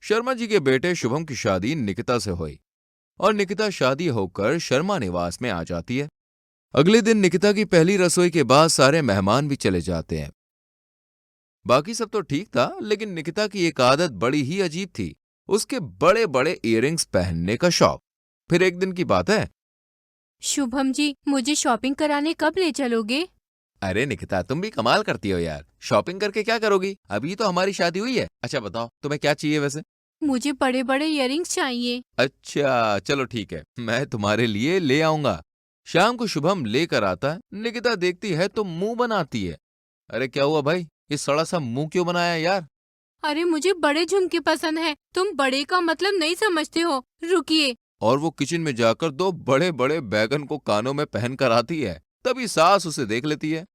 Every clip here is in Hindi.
शर्मा जी के बेटे शुभम की शादी निकिता से हुई और निकिता शादी होकर शर्मा निवास में आ जाती है। अगले दिन निकिता की पहली रसोई के बाद सारे मेहमान भी चले जाते हैं। बाकी सब तो ठीक था, लेकिन निकिता की एक आदत बड़ी ही अजीब थी, उसके बड़े बड़े इयररिंग्स पहनने का शौक। फिर एक दिन की बात है। शुभम जी, मुझे शॉपिंग कराने कब ले चलोगे? अरे निकिता, तुम भी कमाल करती हो यार। शॉपिंग करके क्या करोगी? अभी तो हमारी शादी हुई है। अच्छा बताओ, तुम्हें क्या चाहिए वैसे? मुझे बड़े बड़े इयररिंग्स चाहिए। अच्छा चलो ठीक है, मैं तुम्हारे लिए ले आऊंगा। शाम को शुभम लेकर आता है। निकिता देखती है तो मुंह बनाती है। अरे क्या हुआ भाई, ये सड़ा सा मुंह क्यों बनाया यार? अरे मुझे बड़े झुमके पसंद है, तुम बड़े का मतलब नहीं समझते हो। रुकिए। और वो किचन में जाकर दो बड़े बड़े बैगन को कानों में पहन कर आती है। तभी सास उसे देख लेती है।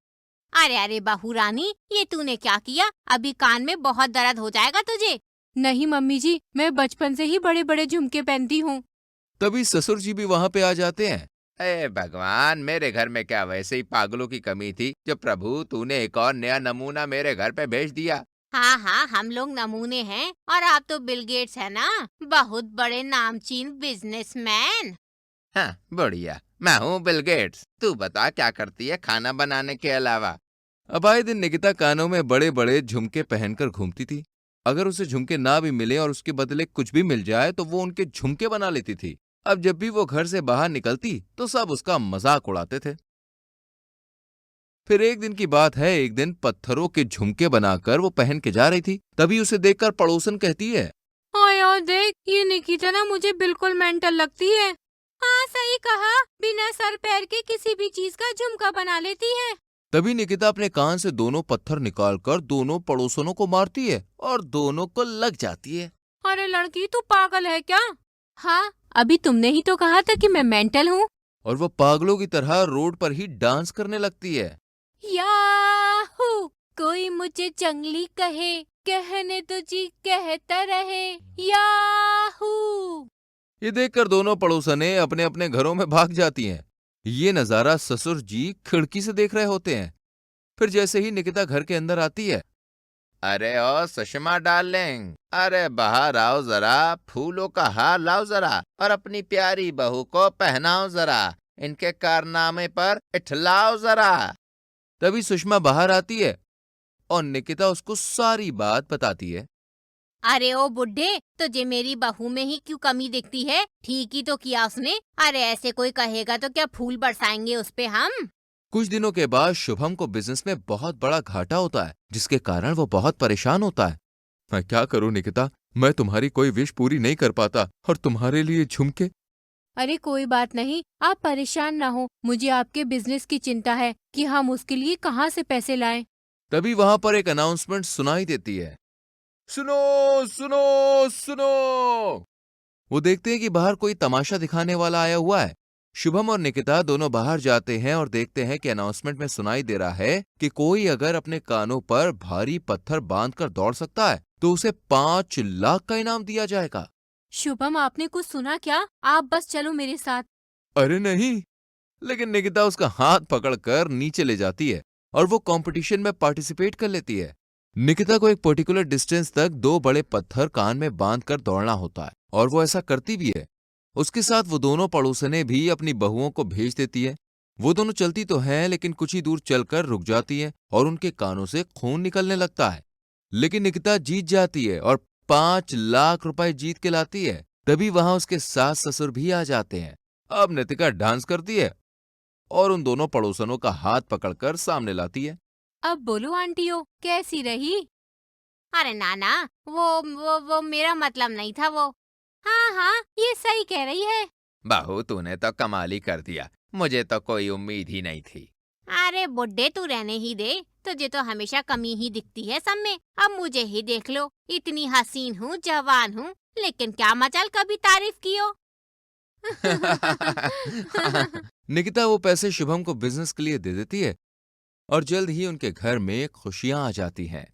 अरे अरे बहू रानी, ये तूने क्या किया? अभी कान में बहुत दर्द हो जाएगा तुझे। नहीं मम्मी जी, मैं बचपन से ही बड़े बड़े झुमके पहनती हूँ। तभी ससुर जी भी वहां पे आ जाते हैं। अरे भगवान, मेरे घर में क्या वैसे ही पागलों की कमी थी जो प्रभु तूने एक और नया नमूना मेरे घर पे भेज दिया। हाँ हाँ, हम लोग नमूने हैं और आप तो बिल गेट्स है ना, बहुत बड़े नामचीन बिजनेसमैन। हाँ बढ़िया, मैं हूँ बिल गेट्स। तू बता क्या करती है खाना बनाने के अलावा? अब आए दिन निकिता कानों में बड़े बड़े झुमके पहनकर घूमती थी। अगर उसे झुमके ना भी मिले और उसके बदले कुछ भी मिल जाए तो वो उनके झुमके बना लेती थी। अब जब भी वो घर से बाहर निकलती तो सब उसका मजाक उड़ाते थे। फिर एक दिन की बात है, एक दिन पत्थरों के झुमके बनाकर वो पहन के जा रही थी। तभी उसे देखकर पड़ोसन कहती है। हाँ यार देख, ये निकिता ना मुझे बिल्कुल मेंटल लगती है। हाँ सही कहा, बिना सर पैर के किसी भी चीज का झुमका बना लेती है। तभी निकिता अपने कान से दोनों पत्थर निकालकर दोनों पड़ोसनों को मारती है और दोनों को लग जाती है। अरे लड़की, तू पागल है क्या? हाँ, अभी तुमने ही तो कहा था कि मैं मेंटल हूँ। और वो पागलों की तरह रोड पर ही डांस करने लगती है। याहू, कोई मुझे जंगली कहे, कहने तो जी कहता रहे। याहू। ये देखकर दोनों पड़ोसने अपने अपने घरों में भाग जाती हैं। ये नजारा ससुर जी खिड़की से देख रहे होते हैं। फिर जैसे ही निकिता घर के अंदर आती है। अरे ओ सुषमा डार्लिंग, अरे बाहर आओ जरा, फूलों का हार लाओ जरा और अपनी प्यारी बहू को पहनाओ जरा, इनके कारनामे पर इठलाओ जरा। तभी सुषमा बाहर आती है और निकिता उसको सारी बात बताती है। अरे ओ बुड्ढे, तुझे मेरी बहू में ही क्यों कमी दिखती है? ठीक ही तो किया उसने। अरे ऐसे कोई कहेगा तो क्या फूल बरसाएंगे उस पे हम? कुछ दिनों के बाद शुभम को बिजनेस में बहुत बड़ा घाटा होता है, जिसके कारण वो बहुत परेशान होता है। मैं क्या करूं निकिता, मैं तुम्हारी कोई विश पूरी नहीं कर पाता और तुम्हारे लिए झुमके। अरे कोई बात नहीं, आप परेशान ना हो। मुझे आपके बिजनेस की चिंता है कि हम उसके लिए कहाँ से पैसे लाएं। तभी वहां पर एक अनाउंसमेंट सुनाई देती है। सुनो सुनो सुनो। वो देखते हैं कि बाहर कोई तमाशा दिखाने वाला आया हुआ है। शुभम और निकिता दोनों बाहर जाते हैं और देखते हैं कि अनाउंसमेंट में सुनाई दे रहा है कि कोई अगर अपने कानों पर भारी पत्थर बांधकर दौड़ सकता है तो उसे 5 लाख का इनाम दिया जाएगा। शुभम, आपने कुछ सुना क्या? आप बस चलो मेरे साथ। अरे नहीं, लेकिन निकिता उसका हाथ पकड़कर नीचे ले जाती है और वो कंपटीशन में पार्टिसिपेट कर लेती है। निकिता को एक पर्टिकुलर डिस्टेंस तक 2 बड़े पत्थर कान में बांधकर दौड़ना होता है और वो ऐसा करती भी है। उसके साथ वो दोनों पड़ोसने भी अपनी बहुओं को भेज देती है। वो दोनों चलती तो हैं, लेकिन कुछ ही दूर चलकर रुक जाती हैं और उनके कानों से खून निकलने लगता है। लेकिन निकिता जीत जाती है और 5 लाख रुपए जीत के लाती है। तभी वहां उसके सास ससुर भी आ जाते हैं। अब नितिका डांस करती है और उन दोनों पड़ोसनों का हाथ पकड़कर सामने लाती है। अब बोलो आंटियों, कैसी रही? अरे नाना, वो मेरा मतलब नहीं था वो। हाँ हाँ, ये सही कह रही है। बहू तूने तो कमाल ही कर दिया, मुझे तो कोई उम्मीद ही नहीं थी। अरे बुड्ढे, तू रहने ही दे, तुझे तो हमेशा कमी ही दिखती है सब में। अब मुझे ही देख लो, इतनी हसीन हूँ, जवान हूँ, लेकिन क्या मचाल कभी तारीफ की हो। निकिता वो पैसे शुभम को बिजनेस के लिए दे देती है और जल्द ही उनके घर में खुशियां आ जाती हैं।